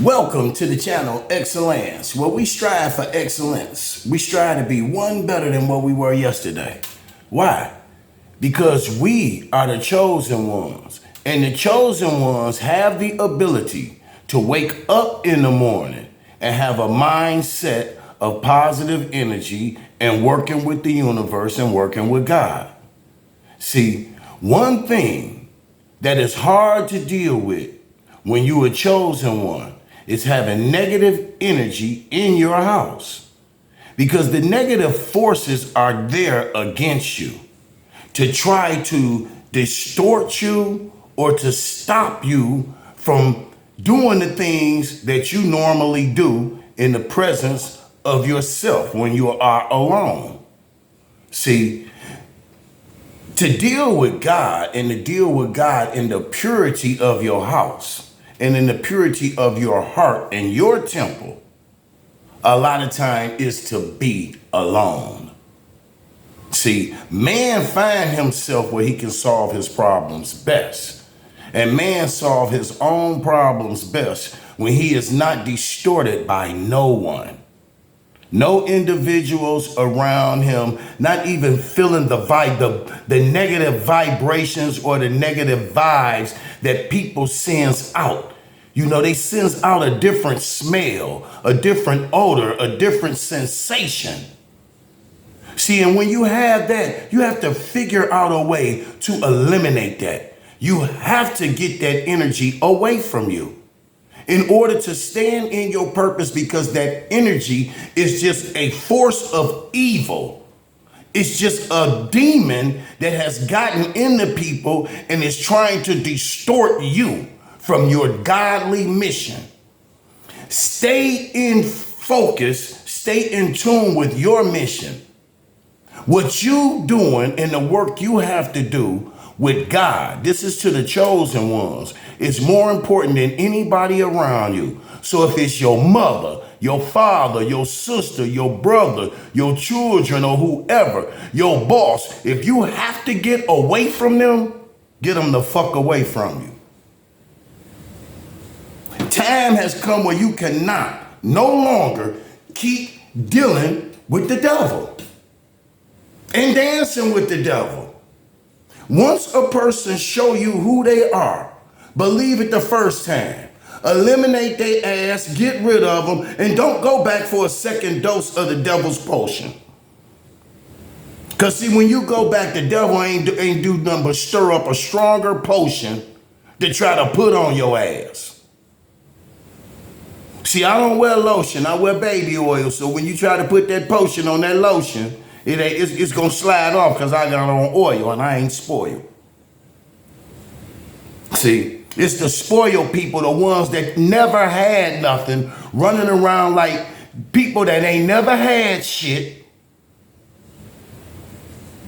Welcome to the channel Excellence, where we strive for excellence. We strive to be one better than what we were yesterday. Why? Because we are the chosen ones, and the chosen ones have the ability to wake up in the morning and have a mindset of positive energy and working with the universe and working with God. See, one thing that is hard to deal with when you are chosen one is having negative energy in your house, because the negative forces are there against you to try to distort you or to stop you from doing the things that you normally do in the presence of yourself when you are alone. See, to deal with God and to deal with God in the purity of your house and in the purity of your heart and your temple, a lot of time is to be alone. See, man find himself where he can solve his problems best. And man solve his own problems best when he is not distorted by no one. No individuals around him, not even feeling the negative vibrations or the negative vibes that people sends out. You know, they sends out a different smell, a different odor, a different sensation. See, and when you have that, you have to figure out a way to eliminate that. You have to get that energy away from you in order to stand in your purpose, because that energy is just a force of evil. It's just a demon that has gotten into people and is trying to distort you from your godly mission. Stay in focus, stay in tune with your mission. What you doing and the work you have to do with God, this is to the chosen ones, is more important than anybody around you. So if it's your mother, your father, your sister, your brother, your children, or whoever, your boss, if you have to get away from them, get them the fuck away from you. Time has come where you cannot no longer keep dealing with the devil and dancing with the devil. Once a person show you who they are, believe it the first time, eliminate their ass, get rid of them, and don't go back for a second dose of the devil's potion. Because see, when you go back, the devil ain't do nothing but stir up a stronger potion to try to put on your ass. See, I don't wear lotion, I wear baby oil, so when you try to put that potion on that lotion, it's going to slide off because I got on oil and I ain't spoiled. See, it's the spoiled people, the ones that never had nothing, running around like people that ain't never had shit,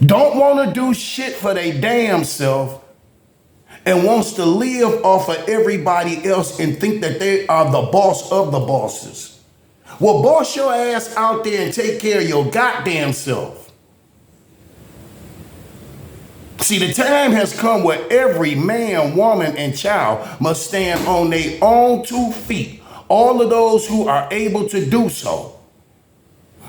don't want to do shit for their damn self, and wants to live off of everybody else and think that they are the boss of the bosses. Well, boss your ass out there and take care of your goddamn self. See, the time has come where every man, woman, and child must stand on their own 2 feet. All of those who are able to do so.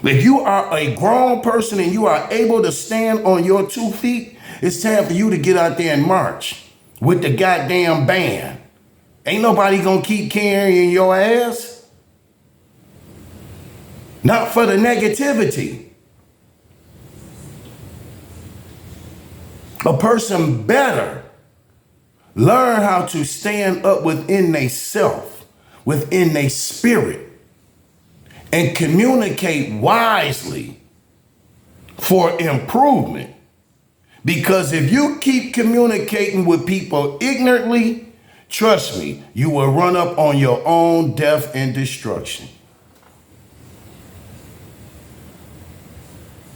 If you are a grown person and you are able to stand on your 2 feet, it's time for you to get out there and march with the goddamn band. Ain't nobody gonna keep carrying your ass. Not for the negativity. A person better learn how to stand up within their self, within their spirit, and communicate wisely for improvement. Because if you keep communicating with people ignorantly, trust me, you will run up on your own death and destruction.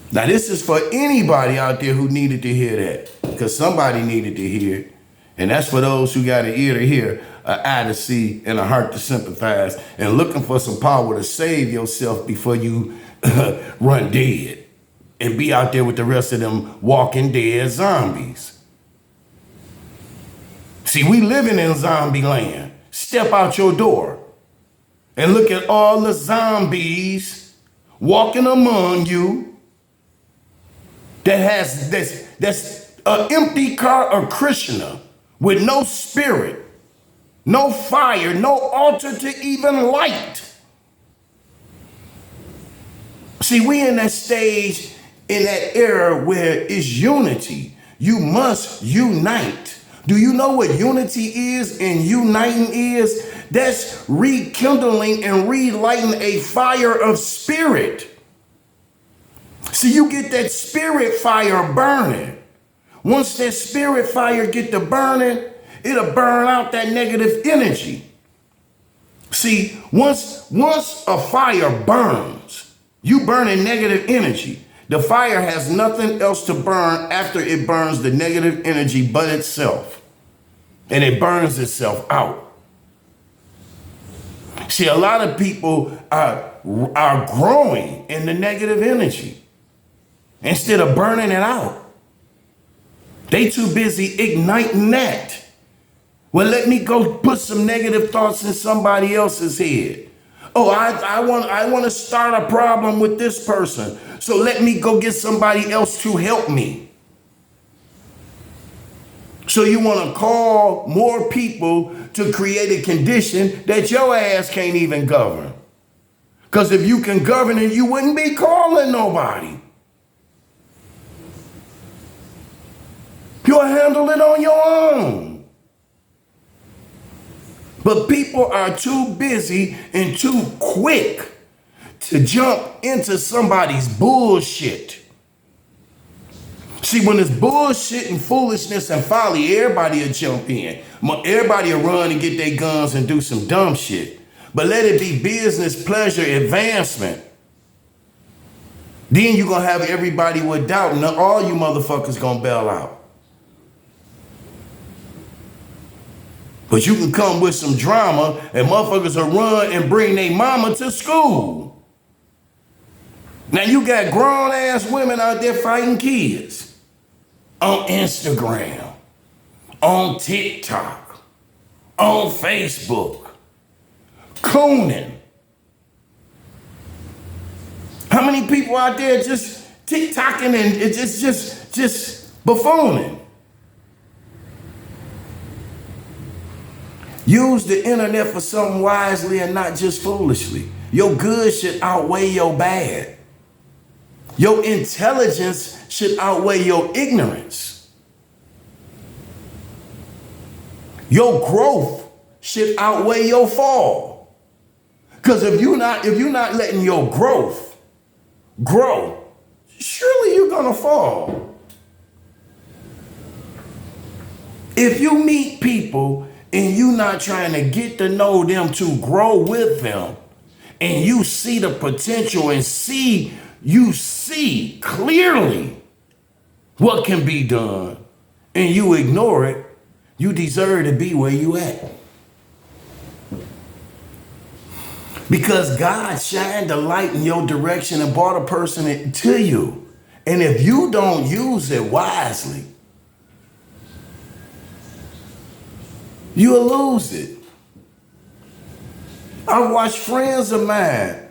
Now, this is for anybody out there who needed to hear that, because somebody needed to hear it. And that's for those who got an ear to hear, an eye to see, and a heart to sympathize, and looking for some power to save yourself before you run dead and be out there with the rest of them walking dead zombies. See, we living in zombie land. Step out your door. and look at all the zombies walking among you that's an empty car of Krishna with no spirit, no fire, no altar to even light. See, we in that stage, in that era where it's unity. You must unite. Do you know what unity is and uniting is? That's rekindling and relighting a fire of spirit. See, you get that spirit fire burning. Once that spirit fire get to burning, it'll burn out that negative energy. See, once a fire burns, you burning negative energy. The fire has nothing else to burn after it burns the negative energy but itself. And it burns itself out. See, a lot of people are growing in the negative energy instead of burning it out. They too busy igniting that. Well, let me go put some negative thoughts in somebody else's head. Oh, I want to start a problem with this person. So let me go get somebody else to help me. So you want to call more people to create a condition that your ass can't even govern. Because if you can govern it, you wouldn't be calling nobody. You'll handle it on your own. But people are too busy and too quick to jump into somebody's bullshit. See, when it's bullshit and foolishness and folly, everybody will jump in. Everybody will run and get their guns and do some dumb shit. But let it be business, pleasure, advancement. Then you're going to have everybody with doubt and all you motherfuckers going to bail out. But you can come with some drama and motherfuckers will run and bring their mama to school. Now you got grown ass women out there fighting kids on Instagram, on TikTok, on Facebook, cooning. How many people out there just TikToking and it's just buffooning? Use the internet for something wisely and not just foolishly. Your good should outweigh your bad. Your intelligence should outweigh your ignorance. Your growth should outweigh your fall. Because if you're not letting your growth grow, surely you're gonna fall. If you meet people and you not trying to get to know them to grow with them, and you see the potential and you see clearly what can be done, and you ignore it, you deserve to be where you at. Because God shined the light in your direction and brought a person to you. And if you don't use it wisely, you'll lose it. I watch friends of mine.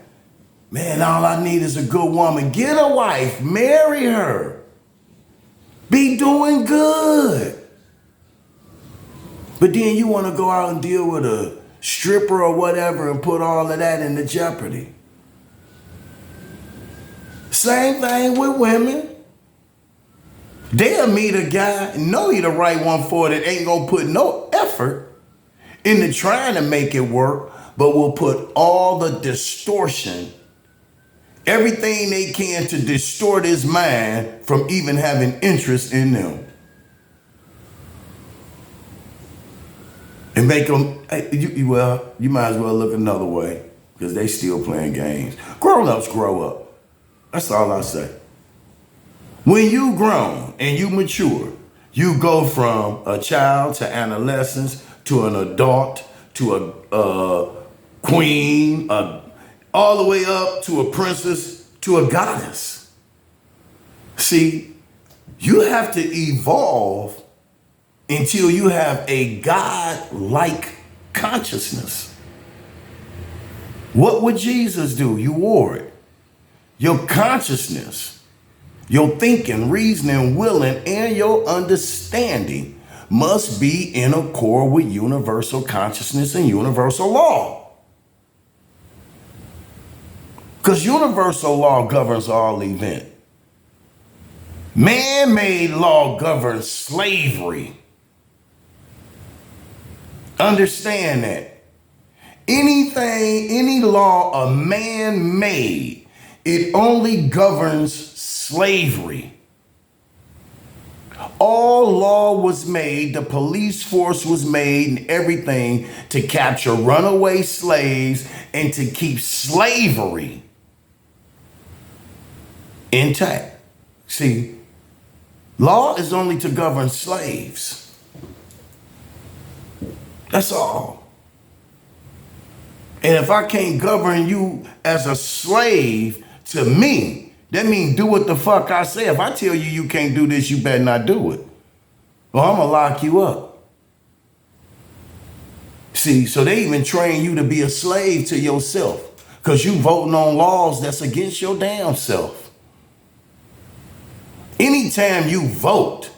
Man, all I need is a good woman. Get a wife, marry her. Be doing good. But then you want to go out and deal with a stripper or whatever and put all of that into jeopardy. Same thing with women. They'll meet a guy and know he the right one for it and ain't gonna put no effort into trying to make it work, but will put all the distortion, everything they can to distort his mind from even having interest in them. And make them, you might as well look another way because they still playing games. Grown-ups grow up. That's all I say. When you grown and you mature, you go from a child to adolescence to an adult to a queen, all the way up to a princess to a goddess. See, you have to evolve until you have a God-like consciousness. What would Jesus do? You wore it. Your consciousness, your thinking, reasoning, willing, and your understanding must be in accord with universal consciousness and universal law. Because universal law governs all events. Man-made law governs slavery. Understand that. Anything, any law a man made, it only governs slavery. All law was made, the police force was made and everything to capture runaway slaves and to keep slavery intact. See, law is only to govern slaves. That's all. And if I can't govern you as a slave to me, that means do what the fuck I say. If I tell you you can't do this, you better not do it. Or I'm gonna lock you up. See, so they even train you to be a slave to yourself because you voting on laws that's against your damn self. Anytime you vote,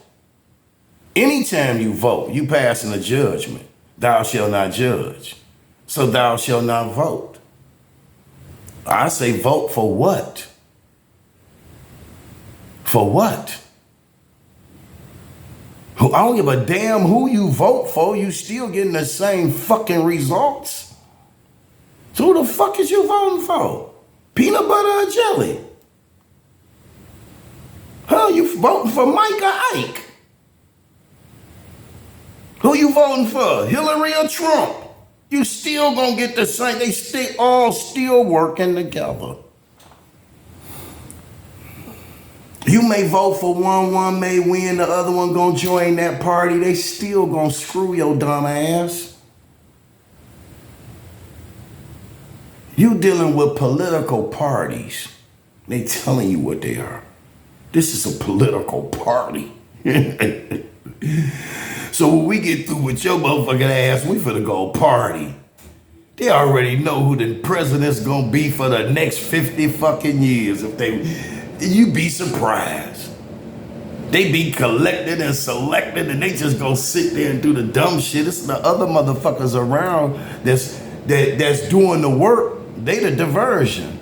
you passing a judgment. Thou shalt not judge. So thou shalt not vote. I say vote for what? For what? I don't give a damn who you vote for. You still getting the same fucking results. So who the fuck is you voting for? Peanut butter or jelly? Huh? You voting for Mike or Ike? Who you voting for? Hillary or Trump? You still gonna get the same. They all still working together. You may vote for one may win, the other one gonna join that party. They still gonna screw your dumb ass. You dealing with political parties. They telling you what they are. This is a political party. So when we get through with your motherfucking ass, we finna go party. They already know who the president's gonna be for the next 50 fucking years. You be surprised. They be collected and selected and they just go sit there and do the dumb shit. It's the other motherfuckers around that's doing the work. They the diversion.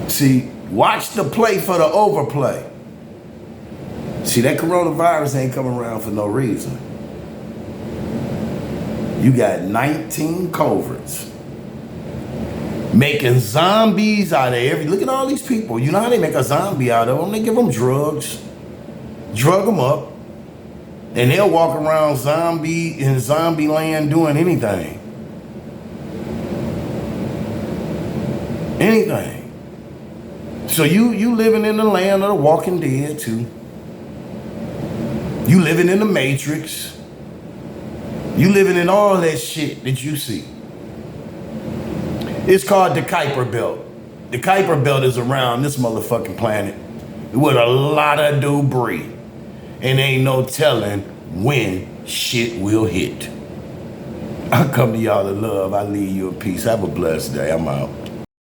See, watch the play for the overplay. See, that coronavirus ain't coming around for no reason. You got 19 coverts making zombies out of look at all these people. You know how they make a zombie out of them? They give them drugs, drug them up, and they'll walk around in zombie land doing anything. Anything. So you living in the land of the walking dead too. You living in the Matrix. You living in all that shit that you see. It's called the Kuiper Belt. The Kuiper Belt is around this motherfucking planet with a lot of debris. And ain't no telling when shit will hit. I come to y'all in love. I leave you in peace. Have a blessed day. I'm out.